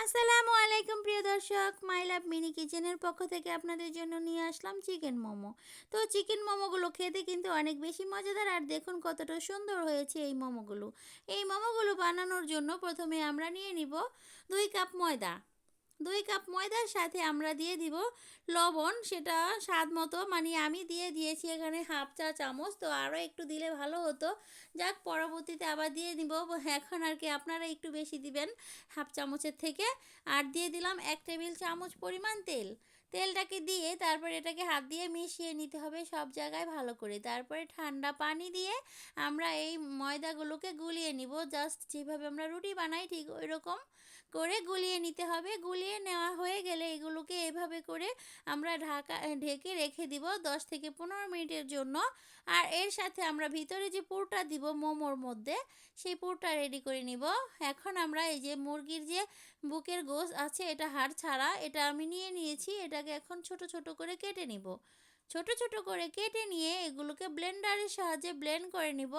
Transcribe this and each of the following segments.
আসসালামু আলাইকুম প্রিয় দর্শক, মাই লাভ মিনি কিচেনের পক্ষ থেকে আপনাদের জন্য নিয়ে আসলাম চিকেন মোমো। তো চিকেন মোমোগুলো খেতে কিন্তু অনেক বেশি মজাদার, আর দেখুন কতটা সুন্দর হয়েছে এই মোমোগুলো। এই মোমোগুলো বানানোর জন্য প্রথমে আমরা নিয়ে নিব 2 কাপ ময়দা। 2 কাপ ময়দার সাথে আমরা দিয়ে দিব লবণ, সেটা স্বাদ মতো, মানে আমি দিয়ে দিয়েছি এখানে হাফ চা চামচ, তো আরও একটু দিলে ভালো হতো। যাক, পরবর্তীতে আবার দিয়ে দিব, এখন আর কি আপনারা একটু বেশি দিবেন হাফ চামচের থেকে। আর দিয়ে দিলাম 1 টেবিল চামচ পরিমাণ তেল। তেলটাকে দিয়ে তারপর এটাকে হাত দিয়ে মিশিয়ে নিতে হবে সব জায়গায় ভালো করে। তারপরে ঠান্ডা পানি দিয়ে আমরা এই ময়দাগুলোকে গুলিয়ে নিব, জাস্ট যেভাবে আমরা রুটি বানাই ঠিক ওই রকম করে গুলিয়ে নিতে হবে। গুলিয়ে নেওয়া হয়ে গেলে এগুলোকে এভাবে করে আমরা ঢেকে রেখে দিব 10 থেকে 15 মিনিটের জন্য। আর এর সাথে আমরা ভিতরে যে পুরটা দিব মোমোর মধ্যে, সেই পুরটা রেডি করে নিব। এখন আমরা এই যে মুরগির যে বুকের গোশ আছে, এটা হাড় ছাড়া, এটা আমি নিয়ে নিয়েছি। এটাকে এখন ছোট ছোট করে কেটে নিব। ছোট ছোট করে কেটে নিয়ে এগুলোকে ব্লেন্ডারের সাহায্যে ব্লেন্ড করে নিব।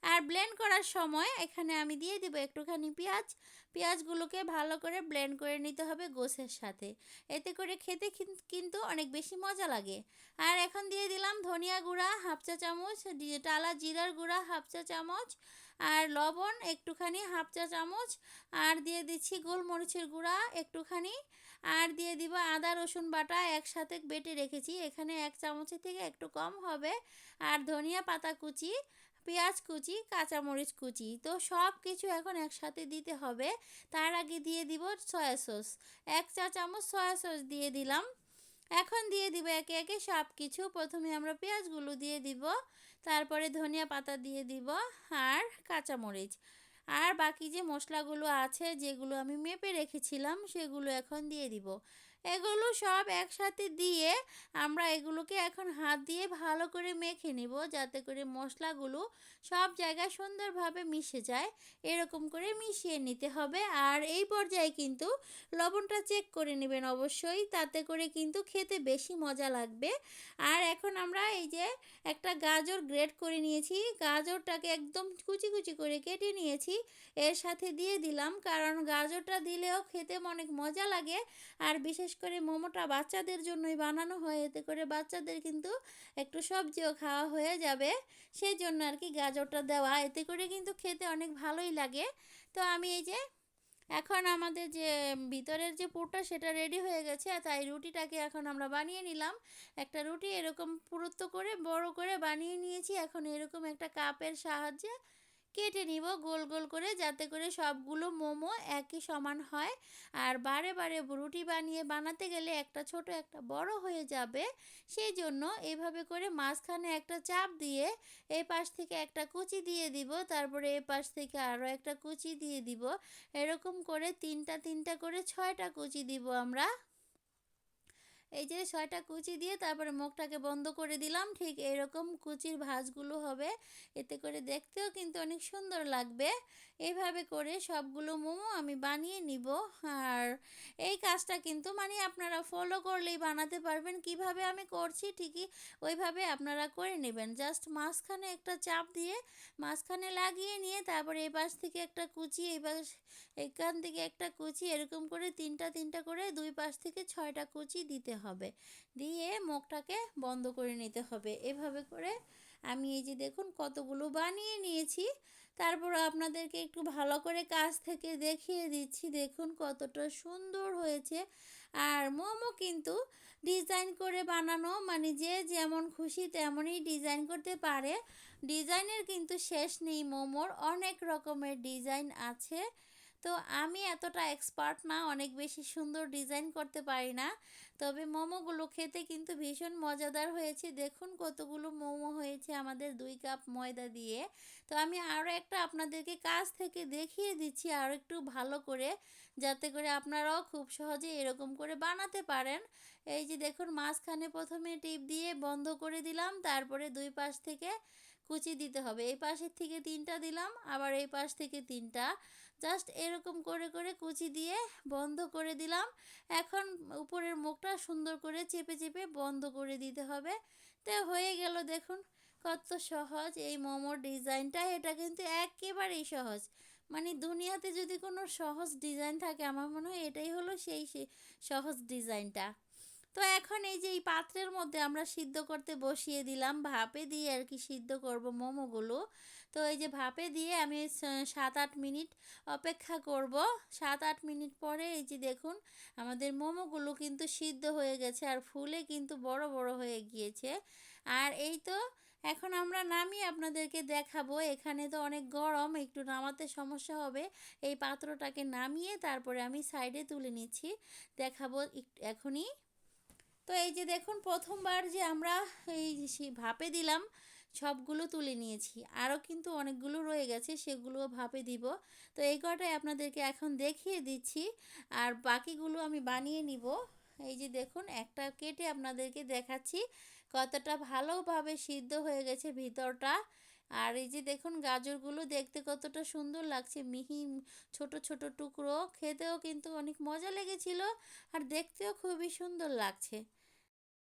আর ব্লেন্ড করার সময় এখানে আমি দিয়ে দিব একটুখানি পেঁয়াজ। পেঁয়াজগুলোকে ভালো করে ব্লেন্ড করে নিতে হবে গোশের সাথে। এতে করে খেতে কিন্তু অনেক বেশি মজা লাগে। আর এখন দিয়ে দিলাম ধনিয়া গুঁড়া হাফ চা চামচ, টালা জিরার গুঁড়া হাফ চা চামচ, আর লবণ একটুখানি হাফ চা চামচ, আর দিয়ে দিচ্ছি গোলমরিচের গুঁড়া একটুখানি, আর দিয়ে দিব আদা রসুন বাটা একসাথে বেটে রেখেছি, এখানে 1 চামচের থেকে একটু কম হবে। আর ধনিয়া পাতা কুচি, পেঁয়াজ কুচি, কাঁচামরিচ কুচি, তো সব কিছু এখন একসাথে দিতে হবে। তার আগে দিয়ে দিব সয়া সস, 1 চা চামচ সয়া সস দিয়ে দিলাম। এখন দিয়ে দিব একে একে সব কিছু। প্রথমে আমরা পেঁয়াজগুলো দিয়ে দিব, তারপরে ধনিয়া পাতা দিয়ে দিব, আর কাঁচামরিচ, আর বাকি যে মশলাগুলো আছে যেগুলো আমি মেপে রেখেছিলাম সেগুলো এখন দিয়ে দিব। এগুলো সব একসাথে দিয়ে আমরা এগুলোকে এখন হাত দিয়ে ভালো করে মেখে নিব, যাতে করে মশলাগুলো সব জায়গায় সুন্দরভাবে মিশে যায়। এরকম করে মিশিয়ে নিতে হবে। আর এই পর্যায়ে কিন্তু লবণটা চেক করে নেবেন অবশ্যই, তাতে করে কিন্তু খেতে বেশি মজা লাগবে। আর এখন আমরা এই যে একটা গাজর গ্রেট করে নিয়েছি, গাজরটাকে একদম কুচি কুচি করে কেটে নিয়েছি, এর সাথে দিয়ে দিলাম, কারণ গাজরটা দিলেও খেতে অনেক মজা লাগে। আর বিশেষ করে মোমোটা বাচ্চাদের জন্যই বানানো হয়, এতে করে বাচ্চাদের কিন্তু একটু সবজিও খাওয়া হয়ে যাবে, সেই জন্য আর কি গাজরটা দেওয়া, এতে করে কিন্তু খেতে অনেক ভালোই লাগে। তো আমি এই যে এখন আমাদের যে ভিতরের যে পুরটা সেটা রেডি হয়ে গেছে, তাই রুটিটাকে এখন আমরা বানিয়ে নিলাম। একটা রুটি এরকম পুরুত্ব করে বড় করে বানিয়ে নিয়েছি। এখন এরকম একটা কাপের সাহায্যে কেটে নিব গোল গোল করে, যাতে করে সবগুলো মোমো একই সমান হয়। আর বারে বারে রুটি বানাতে গেলে একটা ছোট একটা বড় হয়ে যাবে, সেই জন্য এইভাবে করে মাঝখানে একটা চাপ দিয়ে এই পাশ থেকে একটা কুচি দিয়ে দিব, তারপরে এই পাশ থেকে আরও একটা কুচি দিয়ে দিব। এরকম করে তিনটা তিনটা করে 6টা কুচি দিব আমরা। এই যে 6টা কুচি দিয়ে তারপরে মুখটাকে বন্ধ করে দিলাম, ঠিক এরকম কুচির ভাঁজগুলো হবে, এতে করে দেখতেও কিন্তু অনেক সুন্দর লাগবে। এইভাবে করে সবগুলো মোমো আমি বানিয়ে নিব। আর এই কাজটা কিন্তু মানে আপনারা ফলো করলেই বানাতে পারবেন, কিভাবে আমি করছি ঠিকই ওইভাবে আপনারা করে নেবেন। জাস্ট মাঝখানে একটা চাপ দিয়ে মাঝখানে লাগিয়ে নিয়ে তারপরে এই পাশ থেকে একটা কুচি, এই পাশ এখান থেকে একটা কুচি, এরকম করে তিনটা তিনটা করে দুই পাশ থেকে 6টা কুচি দিতে হবে, দিয়ে মুখটাকে বন্ধ করে নিতে হবে। এভাবে করে আমি এই যে দেখুন কতগুলো বানিয়ে নিয়েছি। তারপর আপনাদেরকে একটু ভালো করে কাছ থেকে দেখিয়ে দিচ্ছি, দেখুন কতটা সুন্দর হয়েছে। আর মোমো কিন্তু ডিজাইন করে বানানো, মানে যে যেমন খুশি তেমনই ডিজাইন করতে পারে। ডিজাইনের কিন্তু শেষ নেই, মোমোর অনেক রকমের ডিজাইন আছে। তো আমি এতটা এক্সপার্ট না, অনেক বেশি সুন্দর ডিজাইন করতে পারি না, তবে মোমোগুলো খেতে কিন্তু ভীষণ মজাদার হয়েছে। দেখুন কতগুলো মোমো হয়েছে আমাদের 2 কাপ ময়দা দিয়ে। তো আমি আরও একটা আপনাদেরকে কাছ থেকে দেখিয়ে দিচ্ছি আরও একটু ভালো করে, যাতে করে আপনারাও খুব সহজে এরকম করে বানাতে পারেন। এই যে দেখুন মাঝখানে প্রথমে টিপ দিয়ে বন্ধ করে দিলাম, তারপরে দুই পাশ থেকে কুচি দিতে হবে, এই পাশের থেকে 3টা দিলাম, আবার এই পাশ থেকে 3টা, জাস্ট এরকম করে করে কুচি দিয়ে বন্ধ করে দিলাম। এখন উপরের মুখটা সুন্দর করে চেপে চেপে বন্ধ করে দিতে হবে। তো হয়ে গেল, দেখুন কত সহজ এই মোমোর ডিজাইনটা, এটা কিন্তু একেবারেই সহজ। মানে দুনিয়াতে যদি কোনো সহজ ডিজাইন থাকে আমার মনে হয় এটাই হলো সেই সহজ ডিজাইনটা। তো এখন এই যে এই পাত্রের মধ্যে আমরা সিদ্ধ করতে বসিয়ে দিলাম, ভাপে দিয়ে আর কি সিদ্ধ করব মোমোগুলো। তো এই যে ভাপে দিয়ে আমি 7-8 মিনিট অপেক্ষা করব। 7-8 মিনিট পরে এই যে দেখুন আমাদের মোমোগুলো কিন্তু সিদ্ধ হয়ে গেছে আর ফুলে কিন্তু বড় বড় হয়ে গিয়েছে। আর এই তো এখন আমরা নামিয়ে আপনাদেরকে দেখাবো। এখানে তো অনেক গরম, একটু নামাতে সমস্যা হবে। এই পাত্রটাকে নামিয়ে তারপরে আমি সাইডে তুলে নিচ্ছি, দেখাবো এখনই। তো এই যে দেখুন প্রথমবার যে আমরা এই ভাপে দিলাম সবগুলো তুলে নিয়েছি, আরও কিন্তু অনেকগুলো রয়ে গেছে, সেগুলোও ভাপে দিব। তো এই কটাই আপনাদেরকে এখন দেখিয়ে দিচ্ছি, আর বাকিগুলো আমি বানিয়ে নিব। এই যে দেখুন একটা কেটে আপনাদেরকে দেখাচ্ছি কতটা ভালোভাবে সিদ্ধ হয়ে গেছে ভিতরটা। আর এই যে দেখুন গাজরগুলো দেখতে কতটা সুন্দর লাগছে, মিহি ছোট ছোট টুকরো, খেতেও কিন্তু অনেক মজা লেগেছিল আর দেখতেও খুবই সুন্দর লাগছে।